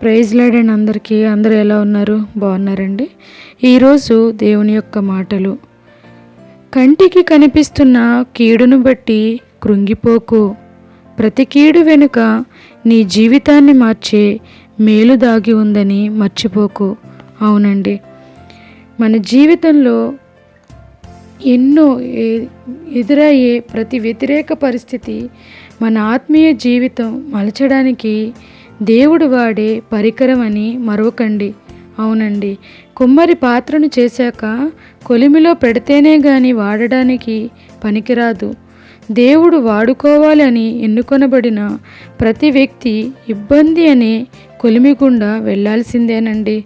Praise lord అండి అందరికీ. అందరూ ఎలా ఉన్నారు? బాగున్నారండి. ఈరోజు దేవుని యొక్క మాటలు. కంటికి కనిపిస్తున్న కీడును బట్టి కృంగిపోకు. ప్రతి కీడు వెనుక నీ జీవితాన్ని మార్చే మేలు దాగి ఉందని మర్చిపోకు. అవునండి, మన జీవితంలో ఎన్నో ఎదురయ్యే ప్రతి వ్యతిరేక పరిస్థితి మన ఆత్మీయ జీవితం మలచడానికి దేవుడు వాడే పరికరం అని మరొకండి. అవునండి, కుమ్మరి పాత్రను చేశాక కొలిమిలో పెడితేనే గాని వాడడానికి పనికిరాదు. దేవుడు వాడుకోవాలని ఎన్నుకొనబడిన ప్రతి వ్యక్తి ఇబ్బంది అనే కొలిమి గుండా వెళ్ళాల్సిందేనండి.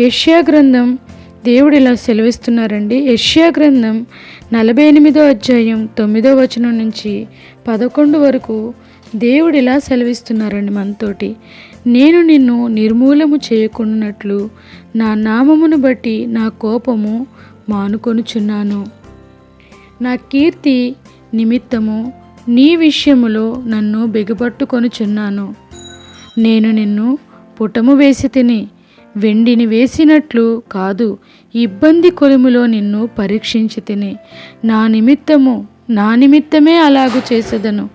యెషయా గ్రంథం దేవుడు ఇలా సెలవిస్తున్నారండి. యెషయా గ్రంథం 48వ అధ్యాయం 9వ వచనం నుంచి 11 వరకు దేవుడు ఇలా సెలవిస్తున్నారండి మనతోటి. నేను నిన్ను నిర్మూలము చేయకున్నట్లు నా నామమును బట్టి నా కోపము మానుకొనుచున్నాను. నా కీర్తి నిమిత్తము నీ విషయములో నన్ను బిగపట్టుకొనుచున్నాను. నేను నిన్ను పుటము వేసి తిని వెండిని వేసినట్లు కాదు, ఇబ్బంది కొలిమిలో నిన్ను పరీక్షించి తిని నా నిమిత్తమే అలాగు చేసేదను.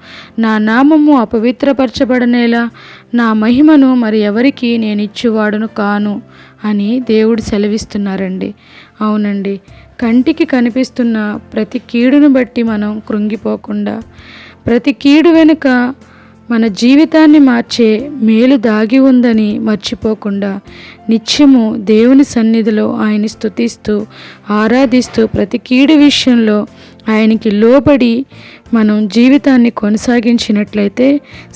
నా నామము అపవిత్రపరచబడనేలా నా మహిమను మరి ఎవరికి నేను ఇచ్చువాడును కాను అని దేవుడు సెలవిస్తున్నారండి. అవునండి, కంటికి కనిపిస్తున్న ప్రతి కీడును బట్టి మనం కృంగిపోకుండా, ప్రతి కీడు వెనుక మన జీవితాన్ని మార్చే మేలు దాగి ఉందని మర్చిపోకుండా నిత్యము దేవుని సన్నిధిలో ఆయన్ని స్తుతిస్తూ ఆరాధిస్తూ ప్రతి కీడు విషయంలో ఆయనకి లోబడి మనం జీవితాన్ని కొనసాగించినట్లయితే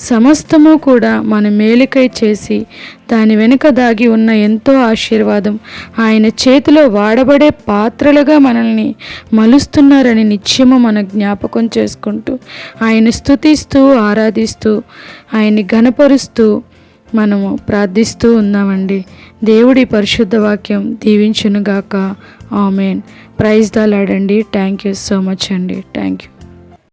సమస్తము కూడా మన మేలుకై చేసి దాని వెనుక దాగి ఉన్న ఎంతో ఆశీర్వాదం ఆయన చేతిలో వాడబడే పాత్రలుగా మనల్ని మలుస్తున్నారని నిత్యము మన జ్ఞాపకం చేసుకుంటూ ఆయన స్తుతిస్తూ ఆరాధిస్తూ ఆయన్ని ఘనపరుస్తూ మనము ప్రార్థిస్తూ ఉన్నామండి. దేవుడి పరిశుద్ధ వాక్యం దీవించునుగాక. ఆమెన్. ప్రైజ్ ద లార్డ్ అండి. థ్యాంక్ యూ సో మచ్ అండి. Thank you.